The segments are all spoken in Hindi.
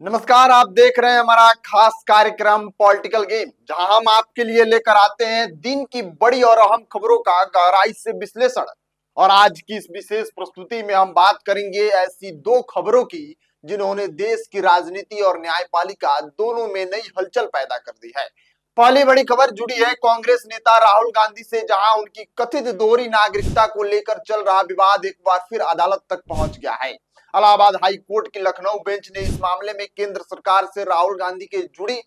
नमस्कार। आप देख रहे हैं हमारा खास कार्यक्रम पॉलिटिकल गेम, जहां हम आपके लिए लेकर आते हैं दिन की बड़ी और अहम खबरों का गहराई से विश्लेषण। और आज की इस विशेष प्रस्तुति में हम बात करेंगे ऐसी दो खबरों की जिन्होंने देश की राजनीति और न्यायपालिका दोनों में नई हलचल पैदा कर दी है। पहली बड़ी खबर जुड़ी है कांग्रेस नेता राहुल गांधी से, जहां उनकी कथित दोहरी नागरिकता को लेकर चल रहा विवाद एक बार फिर अदालत तक पहुंच गया है। इलाहाबाद हाई कोर्ट की लखनऊ बेंच ने इस मामले में केंद्र सरकार से राहुल गांधी के जुड़ी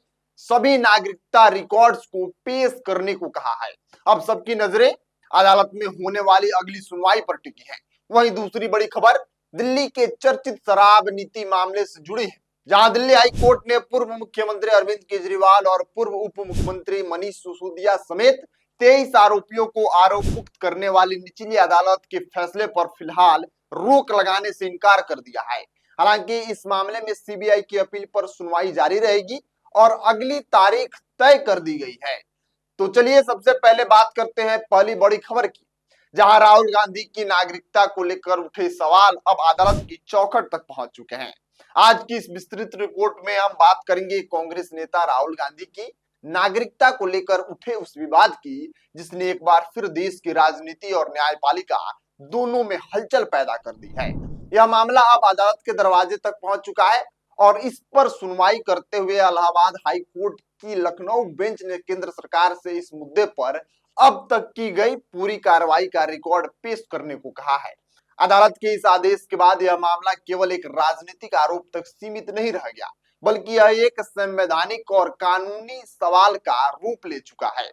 सभी नागरिकता रिकॉर्ड्स को पेश करने को कहा है। अब सबकी नजरें अदालत में होने वाली अगली सुनवाई पर टिकी है। वहीं दूसरी बड़ी खबर दिल्ली के चर्चित शराब नीति मामले से जुड़ी है, जहां दिल्ली हाई कोर्ट ने पूर्व मुख्यमंत्री अरविंद केजरीवाल और पूर्व उप मुख्यमंत्री मनीष सिसोदिया समेत 23 आरोपियों को आरोप मुक्त करने वाली निचली अदालत के फैसले पर फिलहाल रोक लगाने से इनकार कर दिया है। हालांकि इस मामले में सीबीआई की अपील पर सुनवाई जारी रहेगी और अगली तारीख तय कर दी गई है। तो चलिए सबसे पहले बात करते हैं पहली बड़ी खबर की, जहां राहुल गांधी की नागरिकता को लेकर उठे सवाल अब अदालत की चौखट तक पहुंच चुके हैं। आज की इस विस्तृत रिपोर्ट में हम बात करेंगे कांग्रेस नेता राहुल गांधी की नागरिकता को लेकर उठे उस विवाद की, जिसने एक बार फिर देश की राजनीति और न्यायपालिका दोनों में हलचल पैदा कर दी है। यह मामला अब अदालत के दरवाजे तक पहुंच चुका है और इस पर सुनवाई करते हुए इलाहाबाद हाई कोर्ट की लखनऊ बेंच ने केंद्र सरकार से इस मुद्दे पर अब तक की गई पूरी कार्रवाई का रिकॉर्ड पेश करने को कहा है। अदालत के इस आदेश के बाद यह मामला केवल एक राजनीतिक आरोप तक सीमित नहीं रह गया, बल्कि यह एक संवैधानिक और कानूनी सवाल का रूप ले चुका है।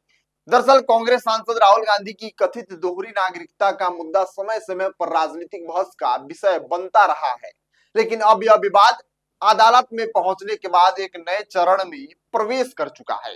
दरअसल कांग्रेस सांसद राहुल गांधी की कथित दोहरी नागरिकता का मुद्दा समय समय पर राजनीतिक बहस का विषय बनता रहा है, लेकिन अब यह विवाद अदालत में पहुंचने के बाद एक नए चरण में प्रवेश कर चुका है।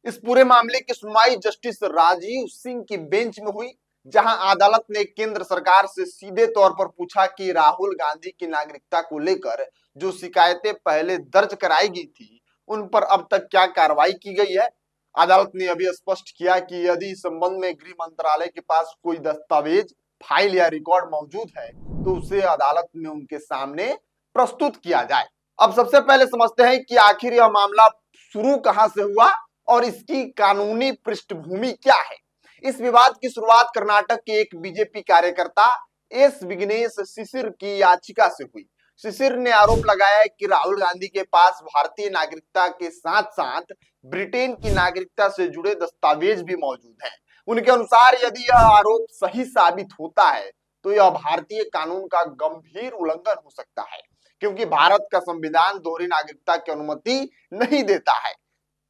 इस पूरे मामले की सुनवाई जस्टिस राजीव सिंह की बेंच में हुई, जहां अदालत ने केंद्र सरकार से सीधे तौर पर पूछा कि राहुल गांधी की नागरिकता को लेकर जो शिकायतें पहले दर्ज कराई गई थी, उन पर अब तक क्या कार्रवाई की गई है। अदालत ने अभी स्पष्ट किया कि यदि इस संबंध में गृह मंत्रालय के पास कोई दस्तावेज, फाइल या रिकॉर्ड मौजूद है तो उसे अदालत में उनके सामने प्रस्तुत किया जाए। अब सबसे पहले समझते हैं कि आखिर यह मामला शुरू कहां से हुआ और इसकी कानूनी पृष्ठभूमि क्या है। इस विवाद की शुरुआत कर्नाटक के एक बीजेपी कार्यकर्ता एस विघ्नेश शिशिर की याचिका से हुई। शिशिर ने आरोप लगाया कि राहुल गांधी के पास भारतीय नागरिकता के साथ साथ ब्रिटेन की नागरिकता से जुड़े दस्तावेज भी मौजूद हैं। उनके अनुसार यदि यह आरोप सही साबित होता है तो यह भारतीय कानून का गंभीर उल्लंघन हो सकता है, क्योंकि भारत का संविधान दोहरी नागरिकता की अनुमति नहीं देता है।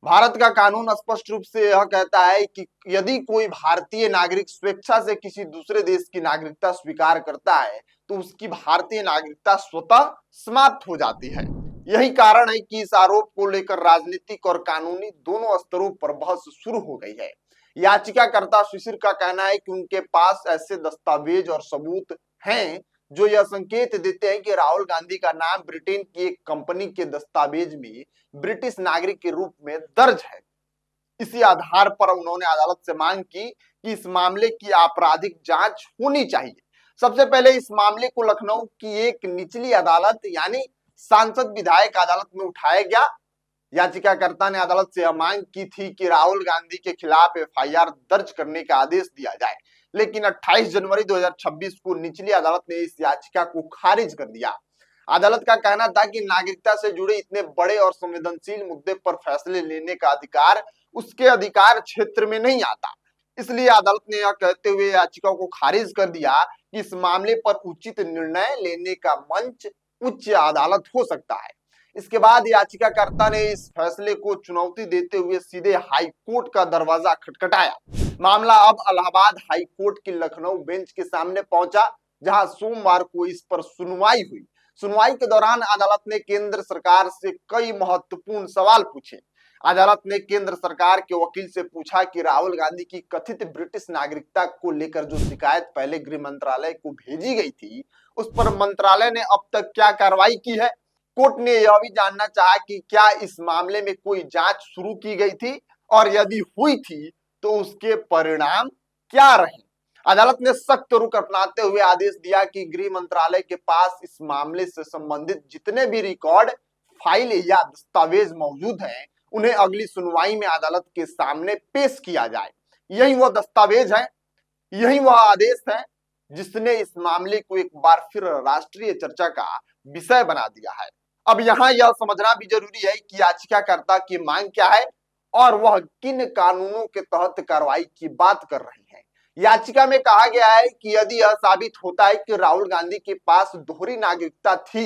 भारत का कानून स्पष्ट रूप से यह कहता है कि यदि कोई भारतीय नागरिक स्वेच्छा से किसी दूसरे देश की नागरिकता स्वीकार करता है तो उसकी भारतीय नागरिकता स्वतः समाप्त हो जाती है। यही कारण है कि इस आरोप को लेकर राजनीतिक और कानूनी दोनों स्तरों पर बहस शुरू हो गई है। याचिकाकर्ता शिशिर का कहना है कि उनके पास ऐसे दस्तावेज और सबूत हैं जो यह संकेत देते हैं कि राहुल गांधी का नाम ब्रिटेन की एक कंपनी के दस्तावेज में ब्रिटिश नागरिक के रूप में दर्ज है। इसी आधार पर उन्होंने अदालत से मांग की कि इस मामले की आपराधिक जांच होनी चाहिए। सबसे पहले इस मामले को लखनऊ की एक निचली अदालत यानी सांसद विधायक अदालत में उठाया गया। याचिकाकर्ता ने अदालत से यह मांग की थी कि राहुल गांधी के खिलाफ एफआईआर दर्ज करने का आदेश दिया जाए, लेकिन 28 जनवरी 2026 को निचली अदालत ने इस याचिका को खारिज कर दिया। अदालत का कहना था कि नागरिकता से जुड़े इतने बड़े और संवेदनशील मुद्दे पर फैसले लेने का अधिकार उसके अधिकार क्षेत्र में नहीं आता। इसलिए अदालत ने यह कहते हुए याचिका को खारिज कर दिया कि इस मामले पर उचित निर्णय लेने का मंच उच्च अदालत हो सकता है। इसके बाद याचिकाकर्ता ने इस फैसले को चुनौती देते हुए सीधे हाई कोर्ट का दरवाजा खटखटाया। मामला अब इलाहाबाद हाई कोर्ट की लखनऊ बेंच के सामने पहुंचा, जहां सोमवार को इस पर सुनवाई हुई। सुनवाई के दौरान अदालत ने केंद्र सरकार से कई महत्वपूर्ण सवाल पूछे। अदालत ने केंद्र सरकार के वकील से पूछा कि राहुल गांधी की कथित ब्रिटिश नागरिकता को लेकर जो शिकायत पहले गृह मंत्रालय को भेजी गई थी, उस पर मंत्रालय ने अब तक क्या कार्रवाई की है। कोर्ट ने यह भी जानना चाहा कि क्या इस मामले में कोई जांच शुरू की गई थी और यदि हुई थी तो उसके परिणाम क्या रहे। अदालत ने सख्त रुख अपनाते हुए आदेश दिया कि गृह मंत्रालय के पास इस मामले से संबंधित जितने भी रिकॉर्ड, फाइल या दस्तावेज मौजूद हैं उन्हें अगली सुनवाई में अदालत के सामने पेश किया जाए। यही वह दस्तावेज है, यही वह आदेश है जिसने इस मामले को एक बार फिर राष्ट्रीय चर्चा का विषय बना दिया है। अब यहाँ यह समझना भी जरूरी है कि याचिकाकर्ता की मांग क्या है और वह किन कानूनों के तहत कार्रवाई की बात कर रही है। याचिका में कहा गया है कि यदि यह साबित होता है कि राहुल गांधी के पास दोहरी नागरिकता थी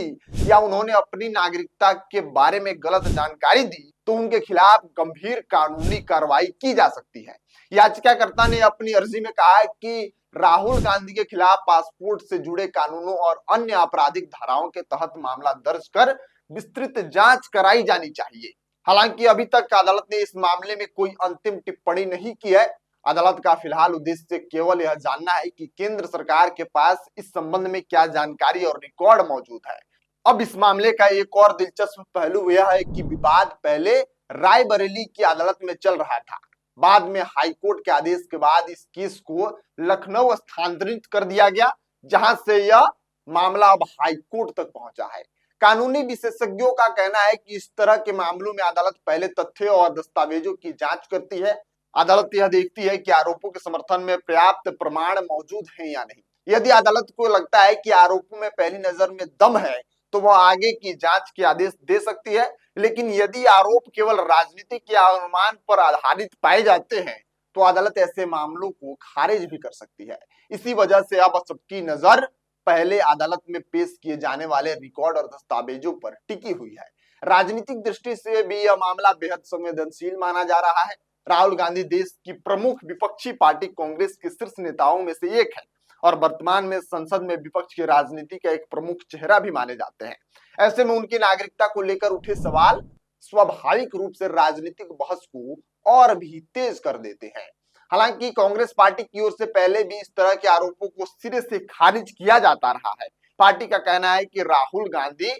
या उन्होंने अपनी नागरिकता के बारे में गलत जानकारी दी तो उनके खिलाफ गंभीर कानूनी कार्रवाई की जा सकती है। याचिकाकर्ता ने अपनी अर्जी में कहा है कि राहुल गांधी के खिलाफ पासपोर्ट से जुड़े कानूनों और अन्य आपराधिक धाराओं के तहत मामला दर्ज कर विस्तृत जांच कराई जानी चाहिए। हालांकि अभी तक अदालत ने इस मामले में कोई अंतिम टिप्पणी नहीं की है। अदालत का फिलहाल उद्देश्य केवल यह जानना है कि केंद्र सरकार के पास इस संबंध में क्या जानकारी और रिकॉर्ड मौजूद है। अब इस मामले का एक और दिलचस्प पहलू यह है कि विवाद पहले रायबरेली की अदालत में चल रहा था। बाद में हाईकोर्ट के आदेश के बाद इस केस को लखनऊ स्थानांतरित कर दिया गया, जहां से यह मामला अब हाईकोर्ट तक पहुंचा है। कानूनी विशेषज्ञों का कहना है कि इस तरह के मामलों में अदालत पहले तथ्यों और दस्तावेजों की जांच करती है। अदालत यह देखती है कि आरोपों के समर्थन में पर्याप्त प्रमाण मौजूद हैं या नहीं। यदि अदालत को लगता है कि आरोपों में पहली नजर में दम है तो वह आगे की जांच के आदेश दे सकती है, लेकिन यदि आरोप केवल राजनीतिक या अनुमान पर आधारित पाए जाते हैं तो अदालत ऐसे मामलों को खारिज भी कर सकती है। इसी वजह से अब सबकी नजर पहले अदालत में पेश किए जाने वाले रिकॉर्ड और दस्तावेजों पर टिकी हुई है। राजनीतिक दृष्टि से भी यह मामला बेहद संवेदनशील माना जा रहा है। राहुल गांधी देश की प्रमुख विपक्षी पार्टी कांग्रेस के शीर्ष नेताओं में से एक है और वर्तमान में संसद में विपक्ष की राजनीति का एक प्रमुख चेहरा भी माने जाते हैं। ऐसे में उनकी नागरिकता को लेकर उठे सवाल स्वाभाविक रूप से राजनीतिक बहस को और भी तेज कर देते हैं। हालांकि कांग्रेस पार्टी की ओर से पहले भी इस तरह के आरोपों को सिरे से खारिज किया जाता रहा है। पार्टी का कहना है कि राहुल गांधी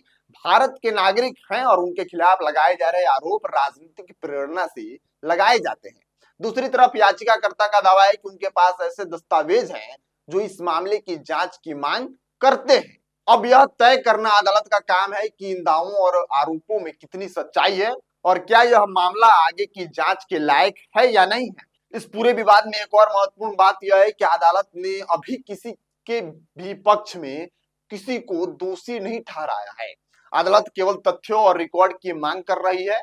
भारत के नागरिक हैं और उनके खिलाफ लगाए जा रहे आरोप राजनीतिक प्रेरणा से लगाए जाते हैं। दूसरी तरफ याचिकाकर्ता का दावा है कि उनके पास ऐसे दस्तावेज हैं जो इस मामले की जांच की मांग करते हैं। अब यह तय करना अदालत का काम है कि इन दावों और आरोपों में कितनी सच्चाई है और क्या यह मामला आगे की जांच के लायक है या नहीं है। इस पूरे विवाद में एक और महत्वपूर्ण बात यह है कि अदालत ने अभी किसी के भी पक्ष में किसी को दोषी नहीं ठहराया है। अदालत केवल तथ्यों और रिकॉर्ड की मांग कर रही है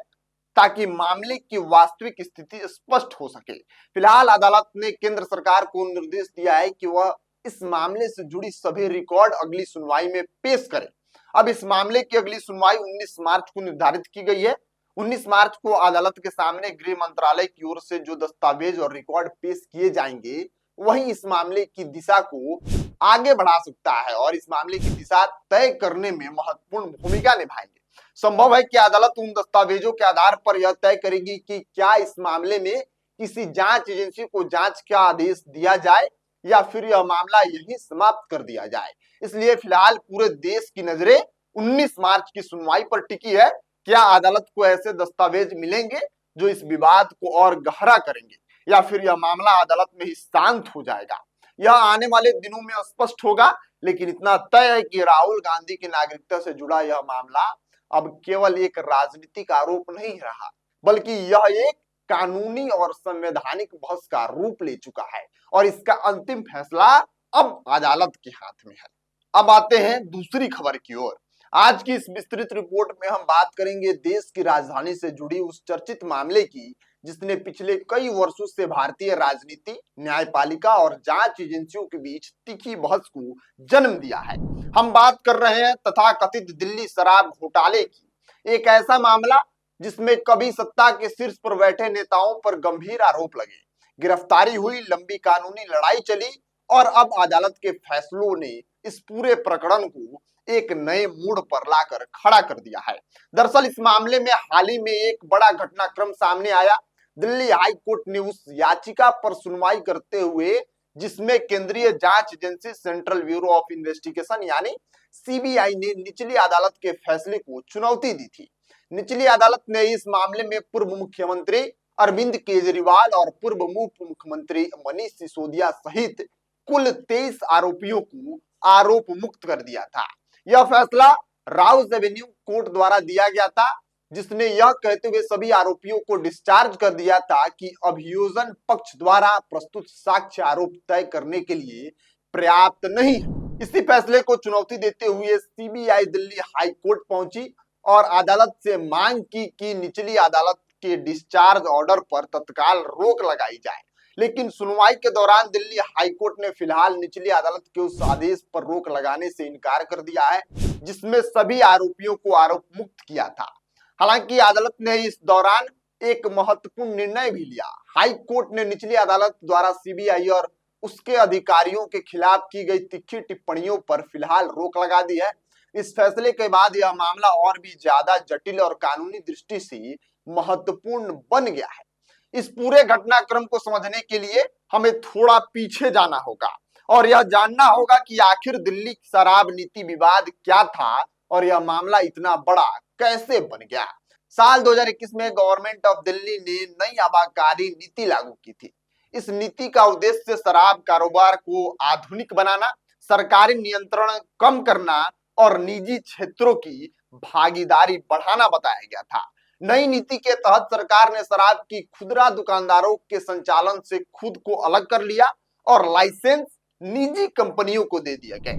ताकि मामले की वास्तविक स्थिति स्पष्ट हो सके। फिलहाल अदालत ने केंद्र सरकार को निर्देश दिया है कि वह इस मामले से जुड़ी सभी रिकॉर्ड अगली सुनवाई में पेश करे। अब इस मामले की अगली सुनवाई 19 मार्च को निर्धारित की गई है। 19 मार्च को अदालत के सामने गृह मंत्रालय की ओर से जो दस्तावेज और रिकॉर्ड पेश किए जाएंगे वही इस मामले की दिशा को आगे बढ़ा सकता है और इस मामले की दिशा तय करने में महत्वपूर्ण भूमिका निभाएंगे। संभव है कि अदालत उन दस्तावेजों के आधार पर यह तय करेगी कि क्या इस मामले में किसी जांच एजेंसी को जांच का आदेश दिया जाए या फिर यह मामला यहीं समाप्त कर दिया जाए। इसलिए फिलहाल पूरे देश की नजरें 19 मार्च की सुनवाई पर टिकी है। क्या अदालत को ऐसे दस्तावेज मिलेंगे जो इस विवाद को और गहरा करेंगे या फिर यह मामला अदालत में ही शांत हो जाएगा, यह आने वाले दिनों में स्पष्ट होगा। लेकिन इतना तय है कि राहुल गांधी की नागरिकता से जुड़ा यह मामला अब केवल एक राजनीतिक आरोप नहीं रहा, बल्कि यह एक कानूनी और संवैधानिक बहस का रूप ले चुका है और इसका अंतिम फैसला अब अदालत के हाथ में है। अब आते हैं दूसरी खबर की ओर। आज की इस विस्तृत रिपोर्ट में हम बात करेंगे देश की राजधानी से जुड़ी उस चर्चित मामले की जिसने पिछले कई वर्षों से भारतीय राजनीति, न्यायपालिका और जांच एजेंसियों के बीच तीखी बहस को जन्म दिया है। हम बात कर रहे हैं तथाकथित दिल्ली शराब घोटाले की, एक ऐसा मामला जिसमें कभी सत्ता के शीर्ष पर बैठे नेताओं पर गंभीर आरोप लगे, गिरफ्तारी हुई, लंबी कानूनी लड़ाई चली और अब अदालत के फैसलों ने इस पूरे प्रकरण को एक नए मोड़ पर लाकर खड़ा कर दिया है। दरअसल इस मामले में हाल ही में एक बड़ा घटनाक्रम सामने आया। दिल्ली हाई कोर्ट ने उस याचिका पर सुनवाई करते हुए जिसमें केंद्रीय जांच agency central bureau of investigation यानी सीबीआई ने निचली अदालत के फैसले को चुनौती दी थी। निचली अदालत ने इस मामले में पूर्व मुख्यमंत्री अरविंद केजरीवाल और पूर्व उप मुख्यमंत्री मनीष सिसोदिया सहित कुल 23 आरोपियों को आरोप मुक्त कर दिया था। यह फैसला राउज एवेन्यू कोर्ट द्वारा दिया गया था, जिसने यह कहते हुए सभी आरोपियों को डिस्चार्ज कर दिया था कि अभियोजन पक्ष द्वारा प्रस्तुत साक्ष्य आरोप तय करने के लिए पर्याप्त नहीं है। इसी फैसले को चुनौती देते हुए सीबीआई दिल्ली हाई कोर्ट पहुंची और अदालत से मांग की कि निचली अदालत के डिस्चार्ज ऑर्डर पर तत्काल रोक लगाई जाए। लेकिन सुनवाई के दौरान दिल्ली हाई कोर्ट ने फिलहाल निचली अदालत के उस आदेश पर रोक लगाने से इनकार कर दिया है, जिसमें सभी आरोपियों को आरोप मुक्त किया था। हालांकि अदालत ने इस दौरान एक महत्वपूर्ण निर्णय भी लिया। हाई कोर्ट ने निचली अदालत द्वारा सीबीआई और उसके अधिकारियों के खिलाफ की गई तिखी टिप्पणियों पर फिलहाल रोक लगा दी है। इस फैसले के बाद यह मामला और भी ज्यादा जटिल और कानूनी दृष्टि से महत्वपूर्ण बन गया है। इस पूरे घटनाक्रम को समझने के लिए हमें थोड़ा पीछे जाना होगा और यह जानना होगा कि आखिर दिल्ली शराब नीति विवाद क्या था और यह मामला इतना बड़ा कैसे बन गया। साल 2021 में गवर्नमेंट ऑफ दिल्ली ने नई आबकारी नीति लागू की थी। इस नीति का उद्देश्य शराब कारोबार को आधुनिक बनाना, सरकारी नियंत्रण कम करना और निजी क्षेत्रों की भागीदारी बढ़ाना बताया गया था। नई नीति के तहत सरकार ने शराब की खुदरा दुकानदारों के संचालन से खुद को अलग कर लिया और लाइसेंस निजी कंपनियों को दे दिया गया।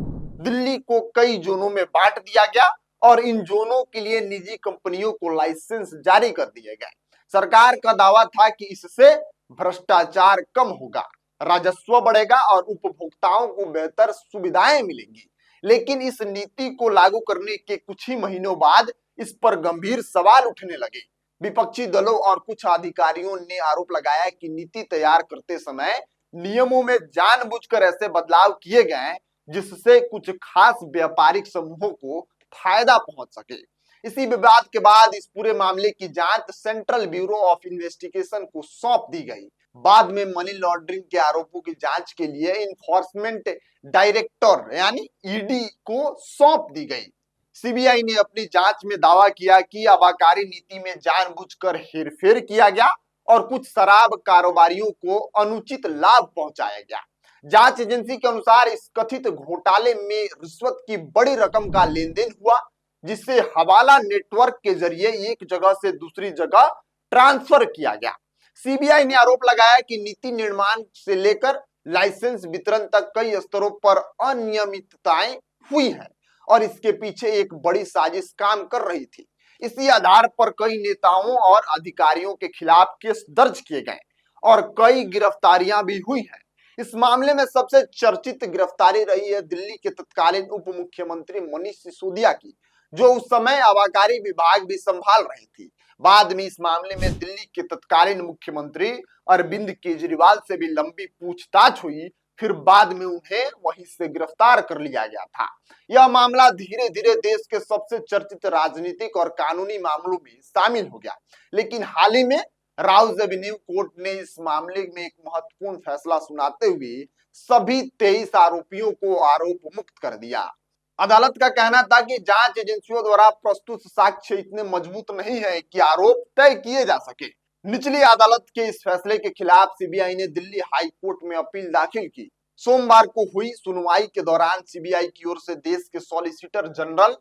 दिल्ली को कई जोनों में बांट दिया गया और इन जोनों के लिए निजी कंपनियों को लाइसेंस जारी कर दिए गए। सरकार का दावा था कि इससे भ्रष्टाचार कम होगा, राजस्व बढ़ेगा और उपभोक्ताओं को बेहतर सुविधाएं मिलेंगी। लेकिन इस नीति को लागू करने के कुछ ही महीनों बाद इस पर गंभीर सवाल उठने लगे। विपक्षी दलों और कुछ अधिकारियों ने आरोप लगाया कि नीति तैयार करते समय नियमों में जानबूझकर ऐसे बदलाव किए गए जिससे कुछ खास व्यापारिक समूहों को फायदा पहुंच सके। इसी विवाद के बाद इस पूरे मामले की जांच सेंट्रल ब्यूरो ऑफ इन्वेस्टिगेशन को सौंप दी गई। बाद में मनी लॉन्ड्रिंग के आरोपों की जांच के लिए इन्फोर्समेंट डायरेक्टर यानी ईडी को सौंप दी गई। सीबीआई ने अपनी जांच में दावा किया कि आबकारी नीति में जानबूझकर हेरफेर किया गया और कुछ शराब कारोबारियों को अनुचित लाभ पहुंचाया गया। जांच एजेंसी के अनुसार इस कथित घोटाले में रिश्वत की बड़ी रकम का लेन देन हुआ, जिससे हवाला नेटवर्क के जरिए एक जगह से दूसरी जगह ट्रांसफर किया गया। सीबीआई ने आरोप लगाया कि नीति निर्माण से लेकर लाइसेंस वितरण तक कई स्तरों पर अनियमितताएं हुई हैं और इसके पीछे एक बड़ी साजिश काम कर रही थी। इसी आधार पर कई नेताओं और अधिकारियों के खिलाफ केस दर्ज किए गए और कई गिरफ्तारियां भी हुई हैं। इस मामले में सबसे चर्चित गिरफ्तारी रही है दिल्ली के तत्कालीन उप मुख्यमंत्री मनीष सिसोदिया की, जो उस समय आबकारी विभाग भी संभाल रही थी। बाद में इस मामले में दिल्ली के तत्कालीन मुख्यमंत्री अरविंद केजरीवाल से भी लंबी पूछताछ हुई, फिर बाद में उन्हें वहीं से गिरफ्तार कर लिया गया था। यह मामला धीरे धीरे देश के सबसे चर्चित राजनीतिक और कानूनी मामलों में शामिल हो गया। लेकिन हाल ही में राउज एवेन्यू कोर्ट ने इस मामले में एक महत्वपूर्ण फैसला सुनाते हुए सभी 23 आरोपियों को आरोप मुक्त कर दिया। अदालत का कहना था कि जांच एजेंसियों द्वारा प्रस्तुत साक्ष्य इतने मजबूत नहीं है कि आरोप तय किए जा सके। निचली अदालत के इस फैसले के खिलाफ सीबीआई ने दिल्ली हाई कोर्ट में अपील दाखिल की। सोमवार को हुई सुनवाई के दौरान सीबीआई की ओर से देश के सॉलिसिटर जनरल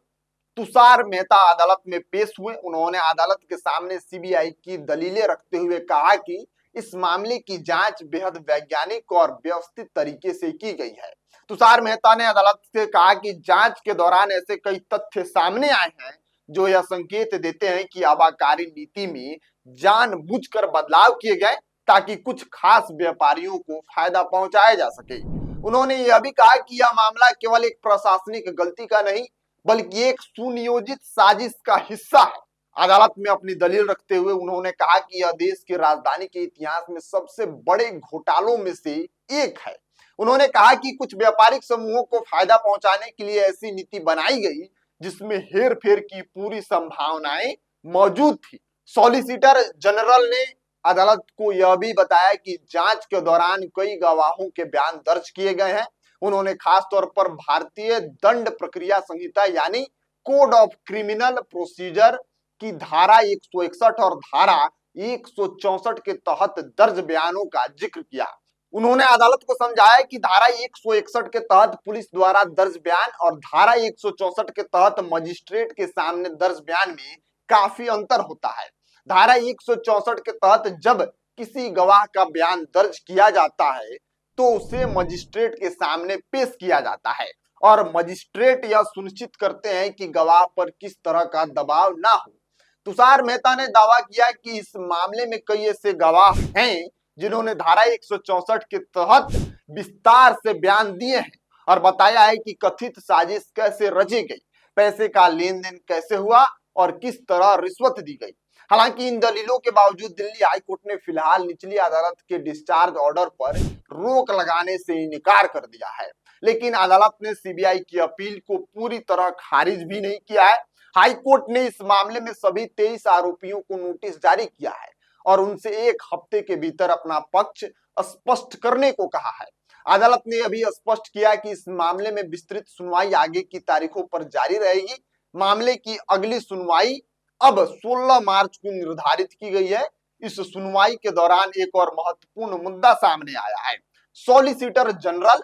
तुषार मेहता अदालत में पेश हुए। उन्होंने अदालत के सामने सीबीआई की दलीलें रखते हुए कहा कि इस मामले की जांच बेहद वैज्ञानिक और व्यवस्थित तरीके से की गई है। तुषार मेहता ने अदालत से कहा कि जांच के दौरान ऐसे कई तथ्य सामने आए हैं जो यह संकेत देते हैं कि आबकारी नीति में जानबूझकर बदलाव किए गए ताकि कुछ खास व्यापारियों को फायदा पहुंचाया जा सके। उन्होंने यह भी कहा कि यह मामला केवल एक प्रशासनिक गलती का नहीं बल्कि एक सुनियोजित साजिश का हिस्सा है। अदालत में अपनी दलील रखते हुए उन्होंने कहा कि यह देश की राजधानी के इतिहास में सबसे बड़े घोटालों में से एक है। उन्होंने कहा कि कुछ व्यापारिक समूहों को फायदा पहुंचाने के लिए ऐसी नीति बनाई गई जिसमें हेरफेर की पूरी संभावनाएं मौजूद थी। सॉलिसिटर जनरल ने अदालत को यह भी बताया कि जांच के दौरान कई गवाहों के बयान दर्ज किए गए हैं। उन्होंने खास तौर पर भारतीय दंड प्रक्रिया संहिता यानी कोड ऑफ क्रिमिनल प्रोसीजर की धारा 161 और धारा 164 के तहत दर्ज बयानों का जिक्र किया। उन्होंने अदालत को समझाया कि धारा 161 के तहत पुलिस द्वारा दर्ज बयान और धारा 164 के तहत मजिस्ट्रेट के सामने दर्ज बयान में काफी अंतर होता है। धारा 164 के तहत जब किसी गवाह का बयान दर्ज किया जाता है तो उसे मजिस्ट्रेट के सामने पेश किया जाता है और मजिस्ट्रेट यह सुनिश्चित करते हैं कि गवाह पर किस तरह का दबाव ना हो। तुषार मेहता ने दावा किया कि इस मामले में कई ऐसे गवाह हैं जिन्होंने धारा 164 के तहत विस्तार से बयान दिए हैं और बताया है कि कथित साजिश कैसे रची गई, पैसे का लेन देन कैसे हुआ और किस तरह रिश्वत दी गई। हालांकि इन दलीलों के बावजूद दिल्ली हाईकोर्ट ने फिलहाल निचली अदालत के डिस्चार्ज ऑर्डर पर रोक लगाने से इनकार कर दिया है, लेकिन अदालत ने सीबीआई की अपील को पूरी तरह खारिज भी नहीं किया है। हाईकोर्ट ने इस मामले में सभी 23 आरोपियों को नोटिस जारी किया है और उनसे 1 हफ्ते के भीतर अपना पक्ष स्पष्ट करने को कहा है। अदालत ने अभी स्पष्ट किया कि इस मामले में विस्तृत सुनवाई आगे की तारीखों पर जारी रहेगी। मामले की अगली सुनवाई अब 16 मार्च को निर्धारित की गई है। इस सुनवाई के दौरान एक और महत्वपूर्ण मुद्दा सामने आया है। सॉलिसिटर जनरल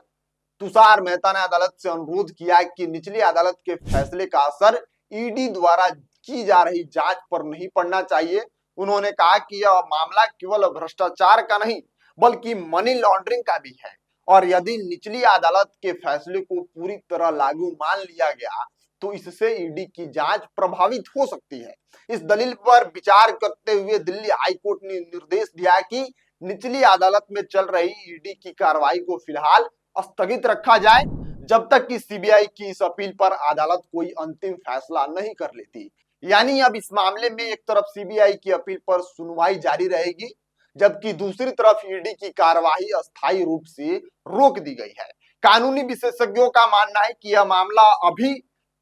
तुषार मेहता ने अदालत से अनुरोध किया कि निचली अदालत के फैसले का असर ईडी द्वारा की जा रही जांच पर नहीं पड़ना चाहिए। उन्होंने कहा कि यह मामला केवल भ्रष्टाचार का नहीं बल्कि मनी लॉन्ड्रिंग का भी है और यदि निचली अदालत के फैसले को पूरी तरह लागू मान लिया गया तो इससे ईडी की जांच प्रभावित हो सकती है। इस दलील पर विचार करते हुए दिल्ली हाईकोर्ट ने निर्देश दिया कि निचली अदालत में चल रही ईडी की कार्रवाई को फिलहाल स्थगित रखा जाए जब तक कि सीबीआई की इस अपील पर अदालत कोई अंतिम फैसला नहीं कर लेती। यानी अब इस मामले में एक तरफ सीबीआई की अपील पर सुनवाई जारी रहेगी जबकि दूसरी तरफ ईडी की कार्रवाई अस्थायी रूप से रोक दी गई है। कानूनी विशेषज्ञों का मानना है कि यह मामला अभी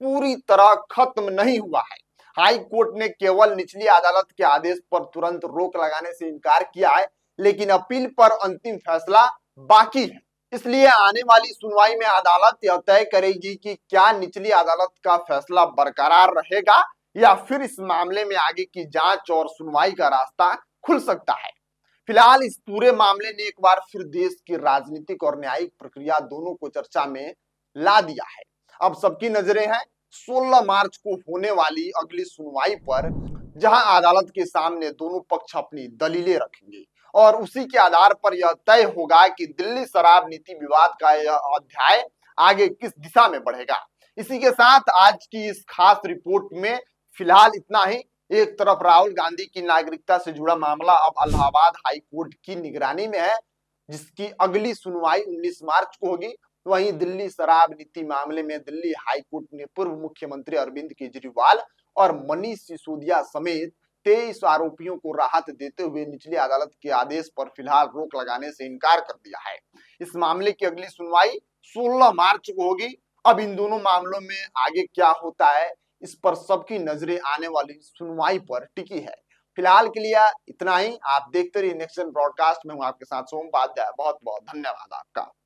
पूरी तरह खत्म नहीं हुआ है। हाई कोर्ट ने केवल निचली अदालत के आदेश पर तुरंत रोक लगाने से इनकार किया है, लेकिन अपील पर अंतिम फैसला बाकी है। इसलिए आने वाली सुनवाई में अदालत यह तय करेगी कि क्या निचली अदालत का फैसला बरकरार रहेगा या फिर इस मामले में आगे की जांच और सुनवाई का रास्ता खुल सकता है। फिलहाल इस पूरे मामले ने एक बार फिर देश की राजनीतिक और न्यायिक प्रक्रिया दोनों को चर्चा में ला दिया है। अब सबकी नजरें हैं 16 मार्च को होने वाली अगली सुनवाई पर, जहां अदालत के सामने दोनों पक्ष अपनी दलीलें रखेंगे और उसी के आधार पर यह तय होगा कि दिल्ली शराब नीति विवाद का यह अध्याय आगे किस दिशा में बढ़ेगा। इसी के साथ आज की इस खास रिपोर्ट में फिलहाल इतना ही। एक तरफ राहुल गांधी की नागरिकता से जुड़ा मामला अब इलाहाबाद हाई कोर्ट की निगरानी में है, जिसकी अगली सुनवाई 19 मार्च को होगी। वहीं दिल्ली शराब नीति मामले में दिल्ली हाई कोर्ट ने पूर्व मुख्यमंत्री अरविंद केजरीवाल और मनीष सिसोदिया समेत 23 आरोपियों को राहत देते हुए निचली अदालत के आदेश पर फिलहाल रोक लगाने से इनकार कर दिया है। इस मामले की अगली सुनवाई 16 मार्च को होगी। अब इन दोनों मामलों में आगे क्या होता है, इस पर सबकी नजरें आने वाली सुनवाई पर टिकी है। फिलहाल के लिए इतना ही। आप देखते रहिए नेक्स्ट ब्रॉडकास्ट में। हूं आपके साथ सोम उपाध्याय। बहुत बहुत धन्यवाद आपका।